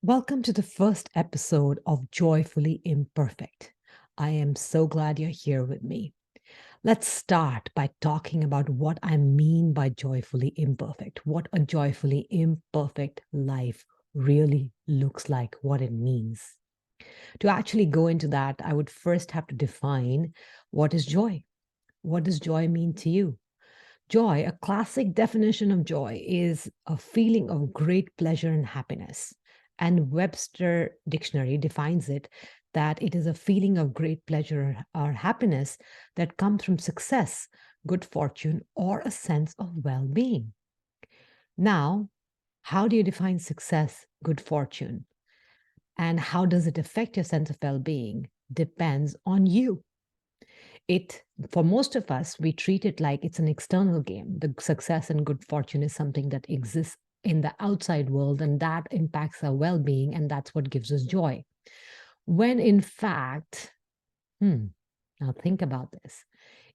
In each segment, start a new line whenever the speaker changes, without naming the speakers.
Welcome to the first episode of Joyfully Imperfect. I am so glad you're here with me. Let's start by talking about what I mean by joyfully imperfect, what a joyfully imperfect life really looks like, what it means. To actually go into that, I would first have to define what is joy. What does joy mean to you? Joy, a classic definition of joy, is a feeling of great pleasure and happiness. And Webster Dictionary defines it that it is a feeling of great pleasure or happiness that comes from success, good fortune, or a sense of well being. Now, how do you define success, good fortune? And how does it affect your sense of well being? Depends on you. It, for most of us, we treat it like it's an external game. The success and good fortune is something that exists in the outside world, and that impacts our well-being, and that's what gives us joy. When in fact, now think about this,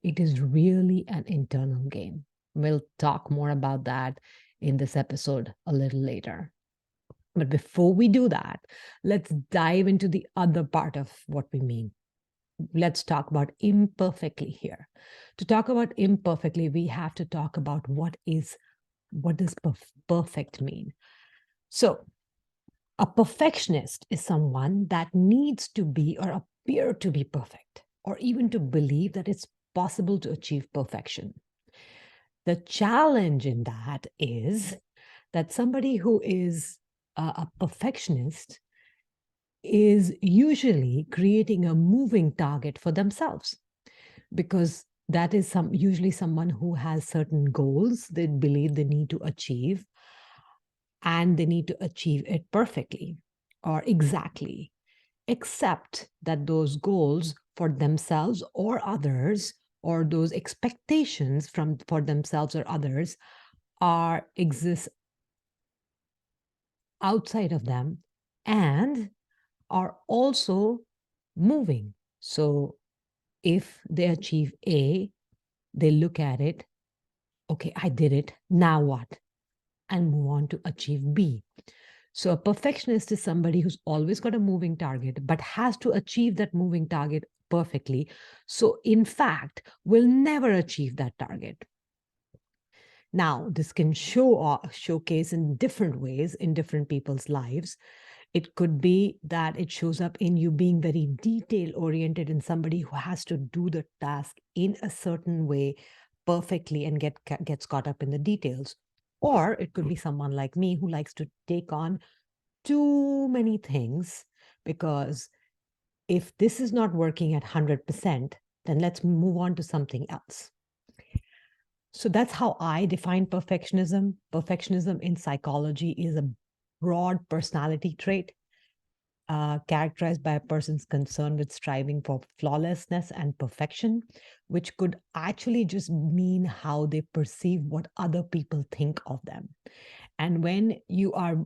it is really an internal game. We'll talk more about that in this episode a little later. But before we do that, let's dive into the other part of what we mean. Let's talk about imperfectly here. To talk about imperfectly, we have to talk about what does perfect mean. So, a perfectionist is someone that needs to be or appear to be perfect, or even to believe that it's possible to achieve perfection. The challenge in that is that somebody who is a perfectionist is usually creating a moving target for themselves, because that is usually someone who has certain goals they believe they need to achieve, and they need to achieve it perfectly or exactly, except that those goals for themselves or others, or those expectations from for themselves or others, are exist outside of them and are also moving. So if they achieve A, they look at it, okay, I did it, now what? And move on to achieve B. So a perfectionist is somebody who's always got a moving target, but has to achieve that moving target perfectly. So, in fact, will never achieve that target. Now, this can showcase in different ways in different people's lives. It could be that it shows up in you being very detail oriented and somebody who has to do the task in a certain way perfectly and gets caught up in the details. Or it could be someone like me who likes to take on too many things, because if this is not working at 100%, then let's move on to something else. So that's how I define perfectionism. Perfectionism in psychology is a broad personality trait characterized by a person's concern with striving for flawlessness and perfection, which could actually just mean how they perceive what other people think of them. And when you are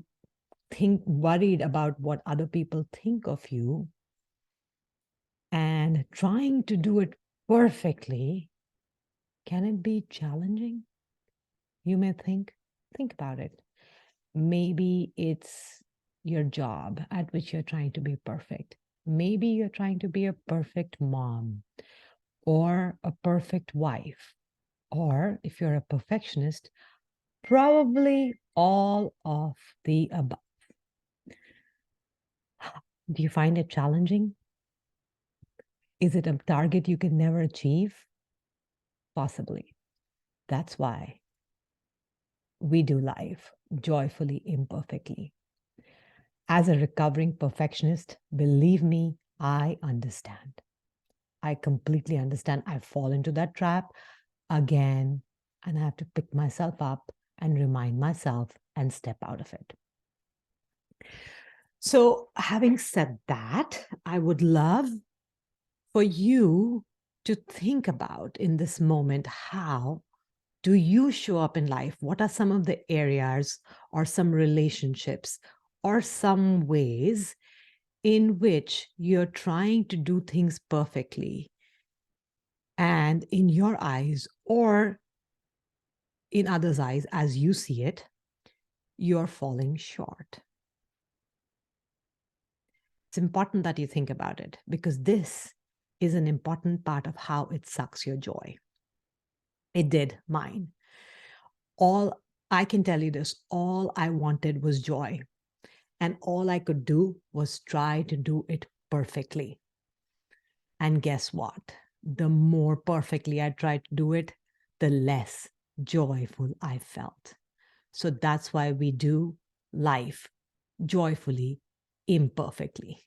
worried about what other people think of you and trying to do it perfectly, can it be challenging? You may think about it. Maybe it's your job at which you're trying to be perfect. Maybe you're trying to be a perfect mom or a perfect wife. Or if you're a perfectionist, probably all of the above. Do you find it challenging? Is it a target you can never achieve? Possibly. That's why we do life joyfully, imperfectly. As a recovering perfectionist, believe me, I understand. I completely understand. I fall into that trap again, and I have to pick myself up and remind myself and step out of it. So, having said that, I would love for you to think about in this moment, how do you show up in life? What are some of the areas or some relationships or some ways in which you're trying to do things perfectly? And in your eyes or in others' eyes, as you see it, you're falling short. It's important that you think about it because this is an important part of how it sucks your joy. It did mine. All I can tell you this, all I wanted was joy. And all I could do was try to do it perfectly. And guess what? The more perfectly I tried to do it, the less joyful I felt. So that's why we do life joyfully, imperfectly.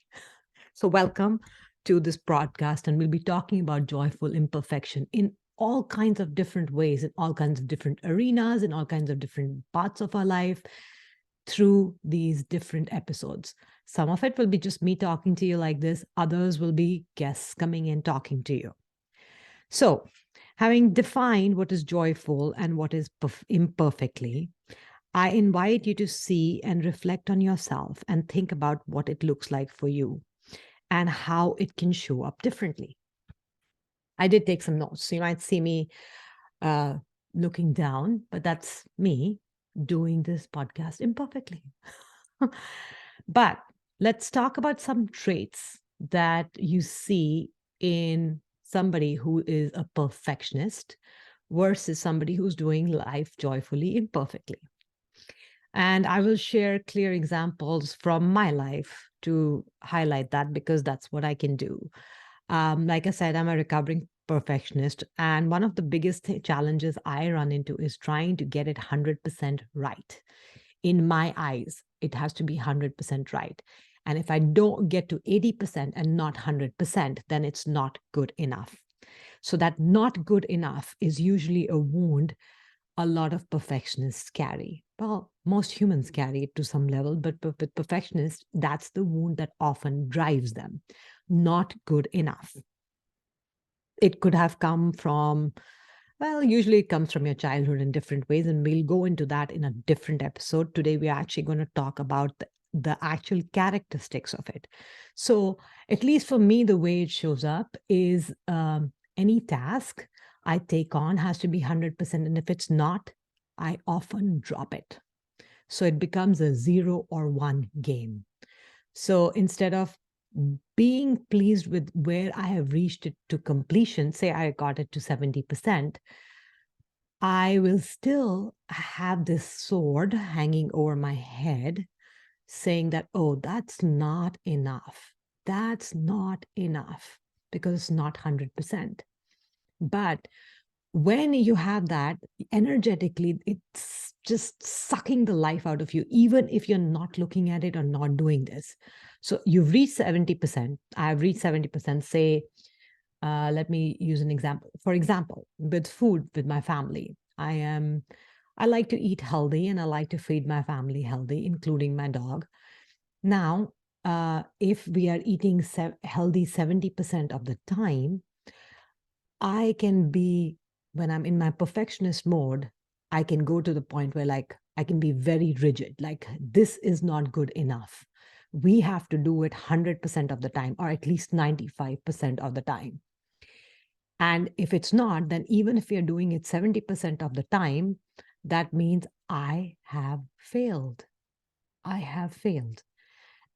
So, welcome to this broadcast, and we'll be talking about joyful imperfection in all kinds of different ways, in all kinds of different arenas, in all kinds of different parts of our life through these different episodes. Some of it will be just me talking to you like this, others will be guests coming in talking to you. So, having defined what is joyful and what is imperfectly, I invite you to see and reflect on yourself and think about what it looks like for you and how it can show up differently. I did take some notes. So you might see me uh, looking down, but that's me doing this podcast imperfectly. But let's talk about some traits that you see in somebody who is a perfectionist versus somebody who's doing life joyfully imperfectly. And I will share clear examples from my life to highlight that because that's what I can do. Like I said, I'm a recovering perfectionist. And one of the biggest challenges I run into is trying to get it 100% right. In my eyes, it has to be 100% right. And if I don't get to 80% and not 100%, then it's not good enough. So, that not good enough is usually a wound a lot of perfectionists carry. Well, most humans carry it to some level, but with perfectionists, that's the wound that often drives them. Not good enough. It could have come from, well, usually it comes from your childhood in different ways, and we'll go into that in a different episode. Today, we're actually going to talk about the actual characteristics of it. So, at least for me, the way it shows up is any task I take on has to be 100%. And if it's not, I often drop it. So it becomes a 0 or 1 game. So instead of being pleased with where I have reached it to completion, say I got it to 70%, I will still have this sword hanging over my head saying that, oh, that's not enough. That's not enough because it's not 100%. But when you have that energetically, it's just sucking the life out of you, even if you're not looking at it or not doing this. So you've reached 70%. I've reached 70%. Say, let me use an example. For example, with food with my family, I like to eat healthy and I like to feed my family healthy, including my dog. Now, if we are eating healthy 70% of the time, I can be, when I'm in my perfectionist mode, I can go to the point where, like, I can be very rigid, like, this is not good enough. We have to do it 100% of the time, or at least 95% of the time. And if it's not, then even if you're doing it 70% of the time, that means I have failed. I have failed.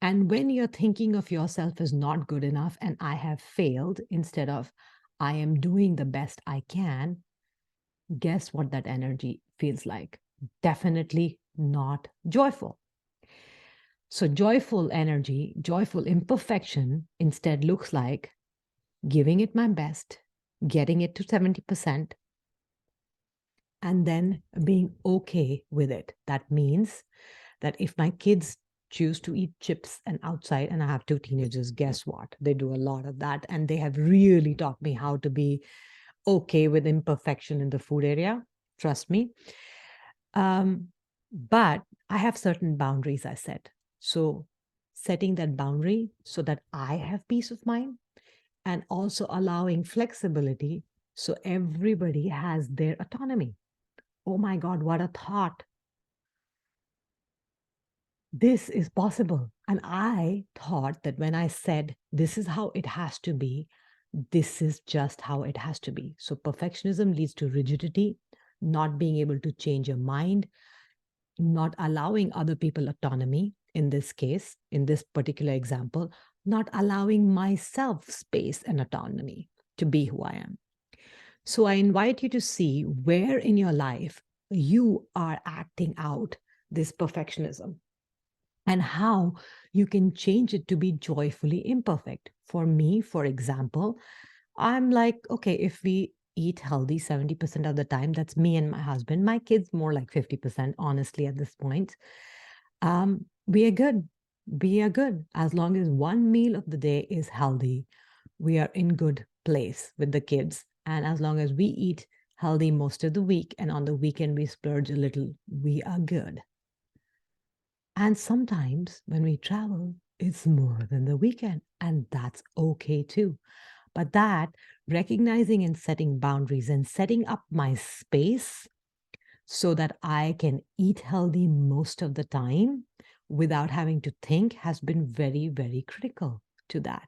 And when you're thinking of yourself as not good enough and I have failed instead of I am doing the best I can, guess what that energy feels like? Definitely not joyful. So, joyful energy, joyful imperfection instead looks like giving it my best, getting it to 70%, and then being okay with it. That means that if my kids choose to eat chips and outside, and I have 2 teenagers, guess what? They do a lot of that. And they have really taught me how to be okay with imperfection in the food area. Trust me. Um, but I have certain boundaries I set. So setting that boundary so that I have peace of mind and also allowing flexibility so everybody has their autonomy. Oh my God, what a thought. This is possible. And I thought that when I said, this is how it has to be, this is just how it has to be. So perfectionism leads to rigidity, not being able to change your mind, not allowing other people autonomy. In this case, in this particular example, not allowing myself space and autonomy to be who I am. So I invite you to see where in your life you are acting out this perfectionism and how you can change it to be joyfully imperfect. For me, for example, I'm like, okay, if we eat healthy 70% of the time, that's me and my husband. My kids, more like 50%, honestly, at this point. We are good. We are good. As long as one meal of the day is healthy, we are in good place with the kids. And as long as we eat healthy most of the week and on the weekend we splurge a little, we are good. And sometimes when we travel, it's more than the weekend, and that's okay too. But that recognizing and setting boundaries and setting up my space so that I can eat healthy most of the time without having to think has been very, very critical to that.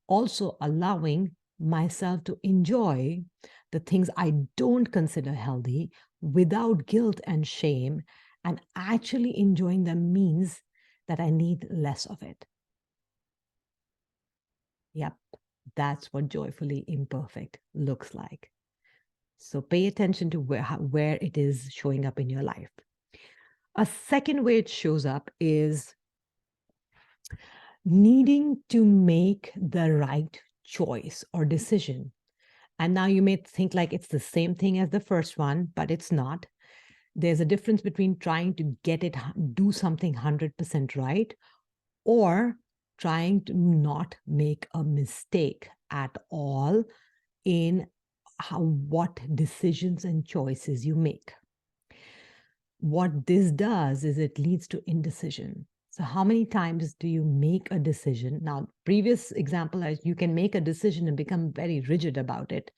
Also, allowing myself to enjoy the things I don't consider healthy without guilt and shame, and actually enjoying them means that I need less of it. Yep, that's what joyfully imperfect looks like. So pay attention to where it is showing up in your life. A second way it shows up is needing to make the right choice or decision. And now you may think like it's the same thing as the first one, but it's not. There's a difference between trying to do something 100% right, or trying to not make a mistake at all in what decisions and choices you make. What this does is it leads to indecision. So, how many times do you make a decision? Now, previous example is you can make a decision and become very rigid about it.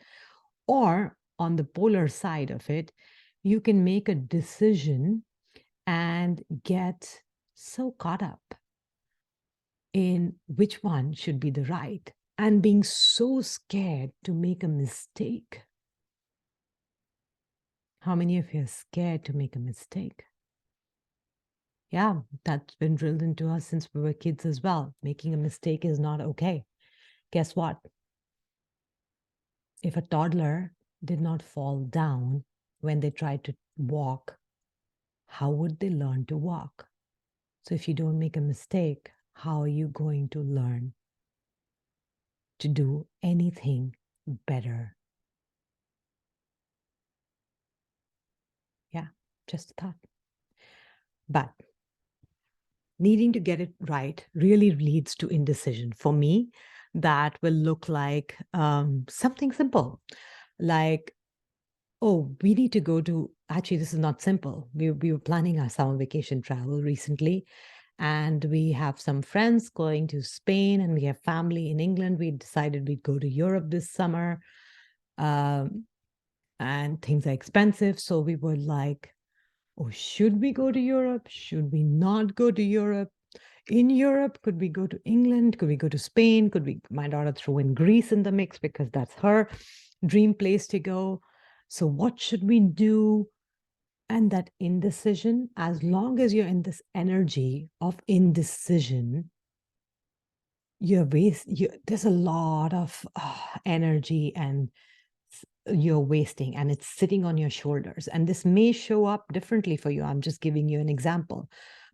Or on the polar side of it, you can make a decision and get so caught up in which one should be the right and being so scared to make a mistake. How many of you are scared to make a mistake? Yeah, that's been drilled into us since we were kids as well. Making a mistake is not okay. Guess what? If a toddler did not fall down when they tried to walk, how would they learn to walk? So if you don't make a mistake, how are you going to learn to do anything better? Yeah, just a thought. But needing to get it right really leads to indecision. For me, that will look like something simple, like, oh, we need to go to, actually, this is not simple. We were planning our summer vacation travel recently, and we have some friends going to Spain, and we have family in England. We decided we'd go to Europe this summer, um, and things are expensive. So we were like, oh, should we go to Europe? Should we not go to Europe? In Europe, could we go to England? Could we go to Spain? Could we, my daughter, throw in Greece in the mix because that's her dream place to go? So, what should we do? And that indecision, as long as you're in this energy of indecision, there's a lot of energy and you're wasting, and it's sitting on your shoulders. And this may show up differently for you. I'm just giving you an example.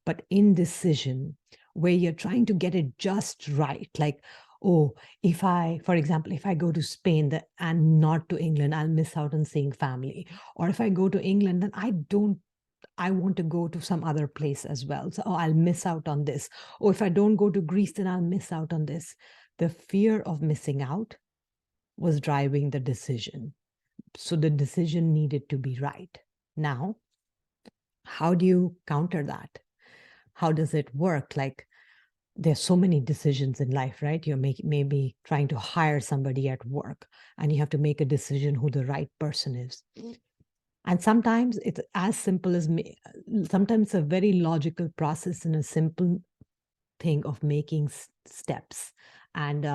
But indecision, where you're trying to get it just right, like, oh, if I, for example, if I go to Spain and not to England, I'll miss out on seeing family. Or if I go to England, then I want to go to some other place as well. So, oh, I'll miss out on this. Or if I don't go to Greece, then I'll miss out on this. The fear of missing out was driving the decision. So the decision needed to be right. Now, how do you counter that? How does it work? Like, there's so many decisions in life, right? You're maybe trying to hire somebody at work, and you have to make a decision who the right person is. And sometimes it's as simple as sometimes it's a very logical process and a simple thing of making steps and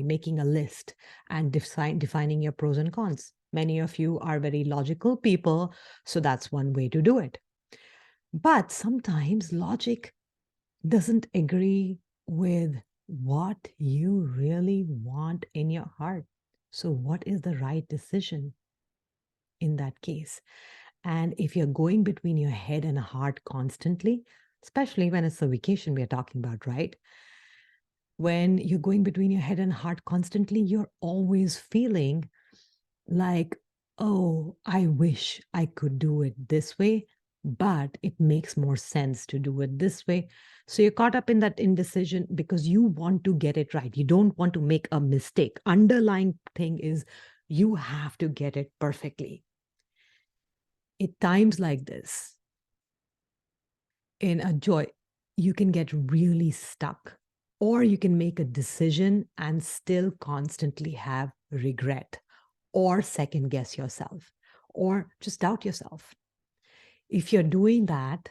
making a list and defining your pros and cons. Many of you are very logical people, so that's one way to do it. But sometimes logic doesn't agree with what you really want in your heart. So, what is the right decision in that case? And if you're going between your head and heart constantly, especially when it's a vacation we're talking about, right? When you're going between your head and heart constantly, you're always feeling like, oh, I wish I could do it this way, but it makes more sense to do it this way. So you're caught up in that indecision because you want to get it right. You don't want to make a mistake. Underlying thing is you have to get it perfectly. At times like this, in a joy, you can get really stuck, or you can make a decision and still constantly have regret, or second guess yourself, or just doubt yourself. If you're doing that,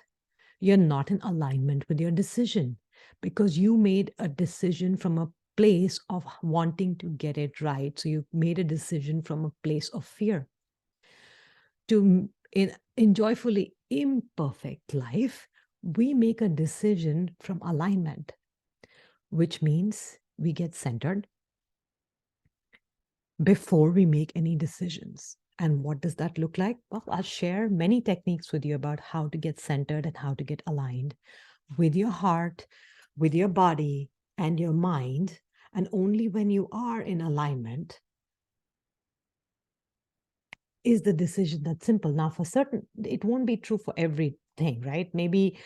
you're not in alignment with your decision because you made a decision from a place of wanting to get it right. So you made a decision from a place of fear. In joyfully imperfect life, we make a decision from alignment, which means we get centered before we make any decisions. And what does that look like? Well, I'll share many techniques with you about how to get centered and how to get aligned with your heart, with your body, and your mind. And only when you are in alignment is the decision that simple. Now, for certain, it won't be true for everything, right? Maybe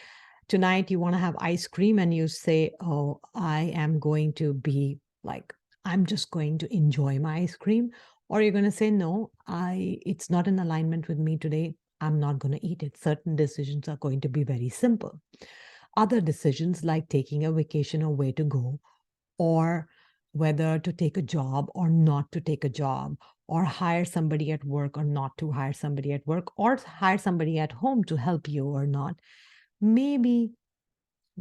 tonight you want to have ice cream and you say, oh, I am going to be like, I'm just going to enjoy my ice cream. Or you're going to say, no, it's not in alignment with me today. I'm not going to eat it. Certain decisions are going to be very simple. Other decisions like taking a vacation or where to go, or whether to take a job or not to take a job, or hire somebody at work or not to hire somebody at work, or hire somebody at home to help you or not, maybe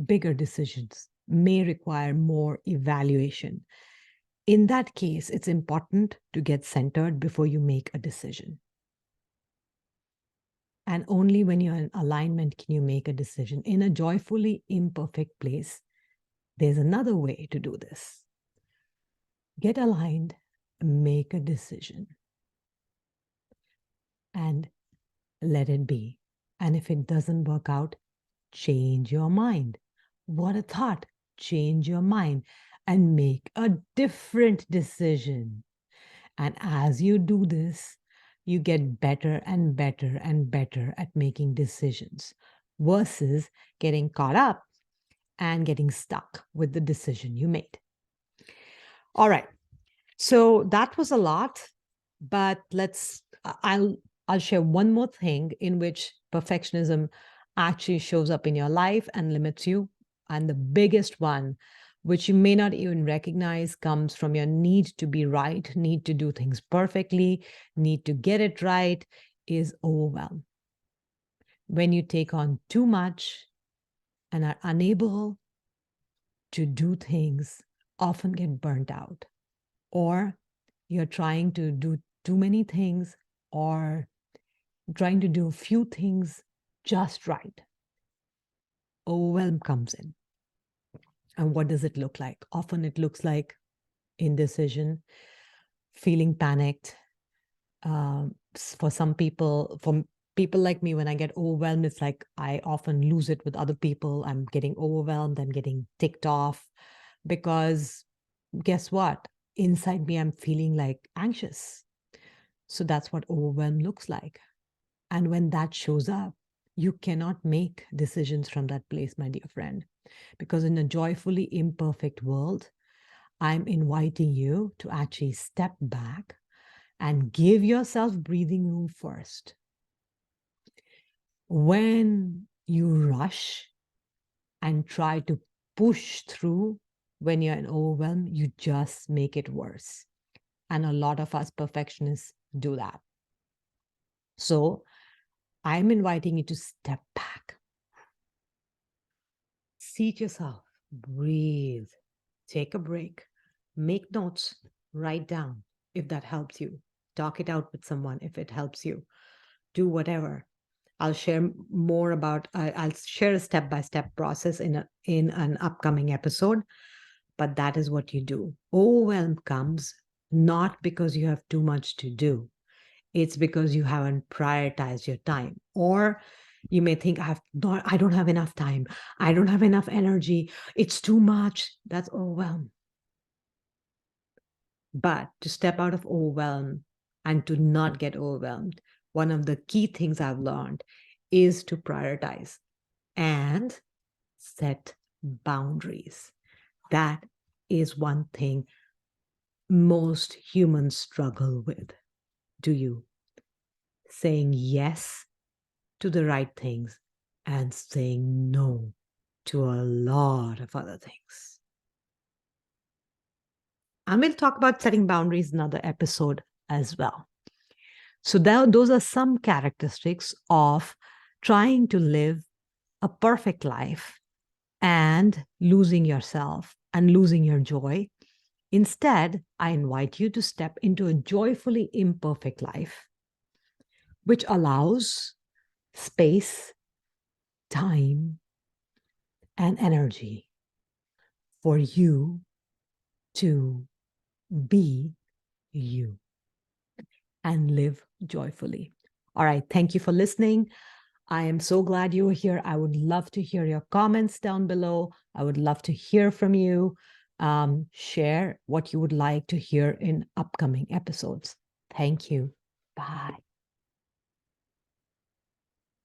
bigger decisions may require more evaluation. In that case, it's important to get centered before you make a decision. And only when you're in alignment can you make a decision. In a joyfully imperfect place, there's another way to do this. Get aligned, make a decision, and let it be. And if it doesn't work out, change your mind. What a thought. Change your mind and make a different decision. And as you do this, you get better and better and better at making decisions versus getting caught up and getting stuck with the decision you made. All right. So that was a lot, but I'll share one more thing in which perfectionism actually shows up in your life and limits you. And the biggest one, which you may not even recognize, comes from your need to be right, need to do things perfectly, need to get it right, is overwhelm. When you take on too much and are unable to do things, often get burnt out, or you're trying to do too many things, or trying to do a few things just right. Overwhelm comes in. And what does it look like? Often it looks like indecision, feeling panicked. For some people, for people like me, when I get overwhelmed, it's like I often lose it with other people. I'm getting overwhelmed, I'm getting ticked off because guess what? Inside me, I'm feeling like anxious. So that's what overwhelm looks like. And when that shows up, you cannot make decisions from that place, my dear friend. Because in a joyfully imperfect world, I'm inviting you to actually step back and give yourself breathing room first. When you rush and try to push through when you're in overwhelm, you just make it worse. And a lot of us perfectionists do that. So I'm inviting you to step back, seat yourself, breathe, take a break, make notes, write down if that helps you, talk it out with someone if it helps you, do whatever. I'll share more about, I'll share a step by step process in an upcoming episode. but that is what you do. Overwhelm comes not because you have too much to do. It's because you haven't prioritized your time. Or you may think, I don't have enough time. I don't have enough energy. It's too much. That's overwhelm. But to step out of overwhelm and to not get overwhelmed, one of the key things I've learned is to prioritize and set boundaries. That is one thing most humans struggle with. Do you? Saying yes to the right things and saying no to a lot of other things. And we'll talk about setting boundaries in another episode as well. So those are some characteristics of trying to live a perfect life and losing yourself and losing your joy. Instead, I invite you to step into a joyfully imperfect life, which allows space, time, and energy for you to be you and live joyfully. All right. Thank you for listening. I am so glad you were here. I would love to hear your comments down below. I would love to hear from you. Share what you would like to hear in upcoming episodes. Thank you. Bye.